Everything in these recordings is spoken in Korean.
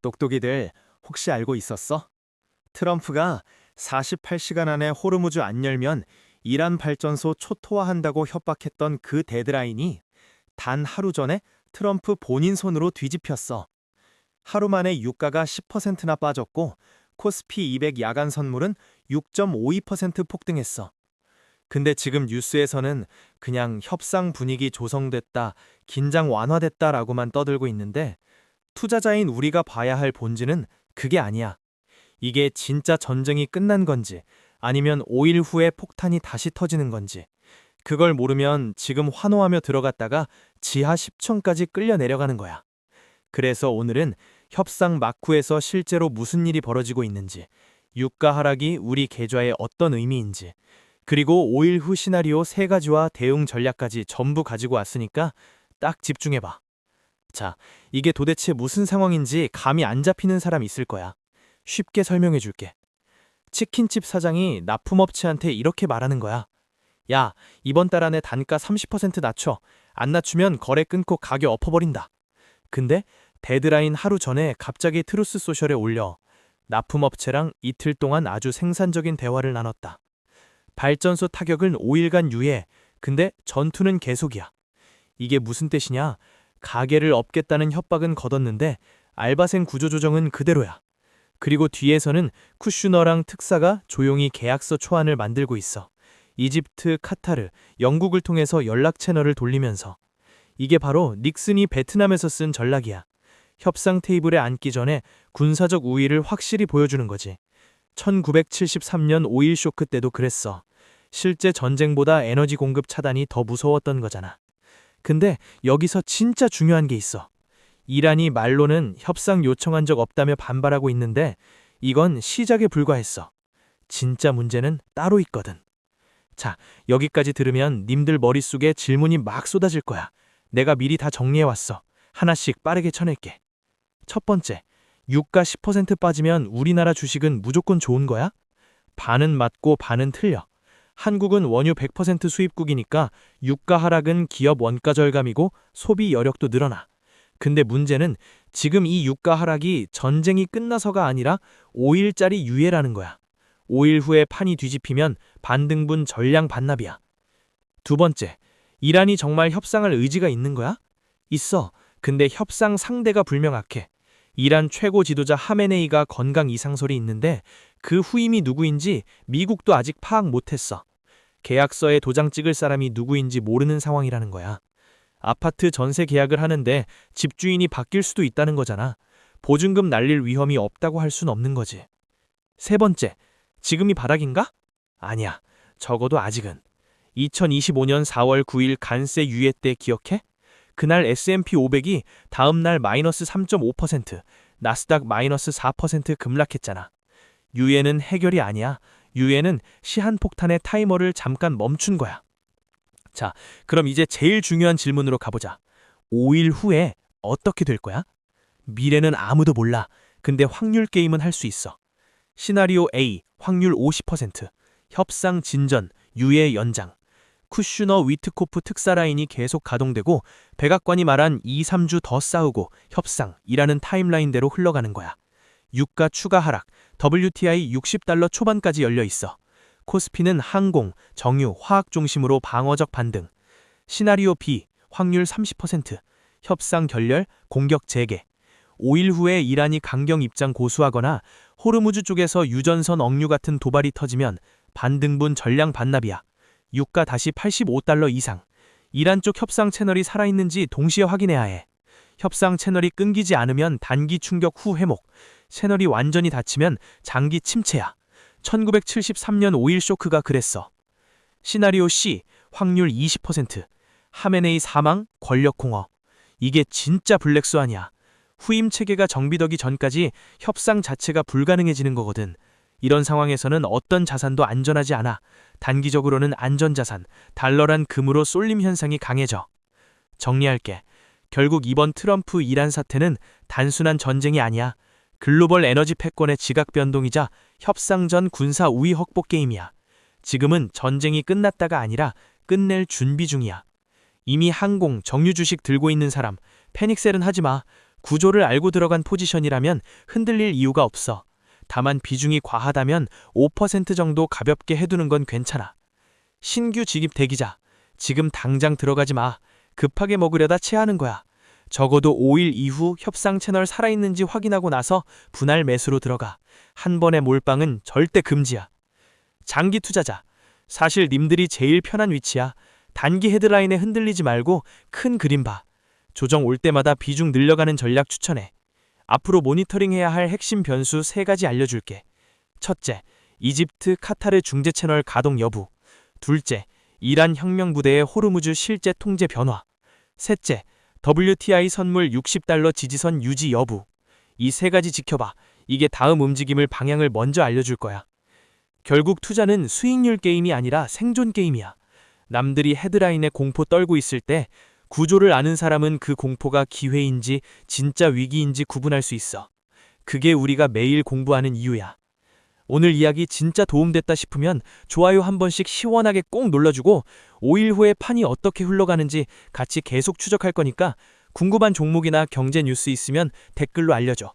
똑똑이들 혹시 알고 있었어? 트럼프가 48시간 안에 호르무즈 안 열면 이란 발전소 초토화한다고 협박했던 그 데드라인이 단 하루 전에 트럼프 본인 손으로 뒤집혔어. 하루 만에 유가가 10%나 빠졌고 코스피 200 야간 선물은 6.52% 폭등했어. 근데 지금 뉴스에서는 그냥 협상 분위기 조성됐다, 긴장 완화됐다라고만 떠들고 있는데 투자자인 우리가 봐야 할 본질은 그게 아니야. 이게 진짜 전쟁이 끝난 건지 아니면 5일 후에 폭탄이 다시 터지는 건지 그걸 모르면 지금 환호하며 들어갔다가 지하 10층까지 끌려 내려가는 거야. 그래서 오늘은 협상 막후에서 실제로 무슨 일이 벌어지고 있는지, 유가 하락이 우리 계좌에 어떤 의미인지, 그리고 5일 후 시나리오 3가지와 대응 전략까지 전부 가지고 왔으니까 딱 집중해봐. 자, 이게 도대체 무슨 상황인지 감이 안 잡히는 사람 있을 거야. 쉽게 설명해 줄게. 치킨집 사장이 납품업체한테 이렇게 말하는 거야. 야, 이번 달 안에 단가 30% 낮춰. 안 낮추면 거래 끊고 가격 엎어버린다. 근데 데드라인 하루 전에 갑자기 트루스 소셜에 올려. 납품업체랑 이틀 동안 아주 생산적인 대화를 나눴다. 발전소 타격은 5일간 유예. 근데 전투는 계속이야. 이게 무슨 뜻이냐? 가게를 엎겠다는 협박은 거뒀는데 알바생 구조조정은 그대로야. 그리고 뒤에서는 쿠슈너랑 특사가 조용히 계약서 초안을 만들고 있어. 이집트, 카타르, 영국을 통해서 연락 채널을 돌리면서. 이게 바로 닉슨이 베트남에서 쓴 전략이야. 협상 테이블에 앉기 전에 군사적 우위를 확실히 보여주는 거지. 1973년 오일 쇼크 때도 그랬어. 실제 전쟁보다 에너지 공급 차단이 더 무서웠던 거잖아. 근데 여기서 진짜 중요한 게 있어. 이란이 말로는 협상 요청한 적 없다며 반발하고 있는데 이건 시작에 불과했어. 진짜 문제는 따로 있거든. 자, 여기까지 들으면 님들 머릿속에 질문이 막 쏟아질 거야. 내가 미리 다 정리해왔어. 하나씩 빠르게 쳐낼게. 첫 번째, 유가 10% 빠지면 우리나라 주식은 무조건 좋은 거야? 반은 맞고 반은 틀려. 한국은 원유 100% 수입국이니까 유가 하락은 기업 원가 절감이고 소비 여력도 늘어나. 근데 문제는 지금 이 유가 하락이 전쟁이 끝나서가 아니라 5일짜리 유예라는 거야. 5일 후에 판이 뒤집히면 반등분 전량 반납이야. 두 번째, 이란이 정말 협상할 의지가 있는 거야? 있어. 근데 협상 상대가 불명확해. 이란 최고 지도자 하메네이가 건강 이상설이 있는데 그 후임이 누구인지 미국도 아직 파악 못했어. 계약서에 도장 찍을 사람이 누구인지 모르는 상황이라는 거야. 아파트 전세 계약을 하는데 집주인이 바뀔 수도 있다는 거잖아. 보증금 날릴 위험이 없다고 할 순 없는 거지. 세 번째, 지금이 바닥인가? 아니야. 적어도 아직은. 2025년 4월 9일 관세 유예 때 기억해? 그날 S&P 500이 다음날 마이너스 3.5%, 나스닥 마이너스 4% 급락했잖아. 유예는 해결이 아니야. 유예는 시한폭탄의 타이머를 잠깐 멈춘 거야. 자, 그럼 이제 제일 중요한 질문으로 가보자. 5일 후에 어떻게 될 거야? 미래는 아무도 몰라. 근데 확률 게임은 할 수 있어. 시나리오 A, 확률 50%, 협상 진전, 유예 연장. 쿠슈너 위트코프 특사 라인이 계속 가동되고 백악관이 말한 2, 3주 더 싸우고 협상이라는 타임라인대로 흘러가는 거야. 유가 추가 하락, WTI 60달러 초반까지 열려 있어. 코스피는 항공, 정유, 화학 중심으로 방어적 반등. 시나리오 B, 확률 30%, 협상 결렬, 공격 재개. 5일 후에 이란이 강경 입장 고수하거나 호르무즈 쪽에서 유전선 억류 같은 도발이 터지면 반등분 전량 반납이야. 유가 다시 85달러 이상. 이란 쪽 협상 채널이 살아있는지 동시에 확인해야 해. 협상 채널이 끊기지 않으면 단기 충격 후 회복. 채널이 완전히 닫히면 장기 침체야. 1973년 5일 쇼크가 그랬어. 시나리오 C, 확률 20%. 하메네이 사망, 권력 공허. 이게 진짜 블랙스완이야. 후임 체계가 정비되기 전까지 협상 자체가 불가능해지는 거거든. 이런 상황에서는 어떤 자산도 안전하지 않아. 단기적으로는 안전자산, 달러란 금으로 쏠림 현상이 강해져. 정리할게. 결국 이번 트럼프 이란 사태는 단순한 전쟁이 아니야. 글로벌 에너지 패권의 지각 변동이자 협상 전 군사 우위 확보 게임이야. 지금은 전쟁이 끝났다가 아니라 끝낼 준비 중이야. 이미 항공, 정유 주식 들고 있는 사람, 패닉셀은 하지 마. 구조를 알고 들어간 포지션이라면 흔들릴 이유가 없어. 다만 비중이 과하다면 5% 정도 가볍게 해두는 건 괜찮아. 신규 진입 대기자. 지금 당장 들어가지 마. 급하게 먹으려다 체하는 거야. 적어도 5일 이후 협상 채널 살아있는지 확인하고 나서 분할 매수로 들어가. 한 번의 몰빵은 절대 금지야. 장기 투자자. 사실 님들이 제일 편한 위치야. 단기 헤드라인에 흔들리지 말고 큰 그림 봐. 조정 올 때마다 비중 늘려가는 전략 추천해. 앞으로 모니터링해야 할 핵심 변수 3가지 알려줄게. 첫째, 이집트, 카타르 중재 채널 가동 여부. 둘째, 이란 혁명부대의 호르무즈 실제 통제 변화. 셋째, WTI 선물 $60 지지선 유지 여부. 이 3가지 지켜봐. 이게 다음 움직임을 방향을 먼저 알려줄 거야. 결국 투자는 수익률 게임이 아니라 생존 게임이야. 남들이 헤드라인에 공포 떨고 있을 때 구조를 아는 사람은 그 공포가 기회인지 진짜 위기인지 구분할 수 있어. 그게 우리가 매일 공부하는 이유야. 오늘 이야기 진짜 도움됐다 싶으면 좋아요 한 번씩 시원하게 꼭 눌러주고 5일 후에 판이 어떻게 흘러가는지 같이 계속 추적할 거니까 궁금한 종목이나 경제 뉴스 있으면 댓글로 알려줘.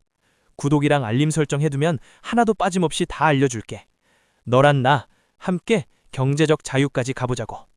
구독이랑 알림 설정 해두면 하나도 빠짐없이 다 알려줄게. 너란 나 함께 경제적 자유까지 가보자고.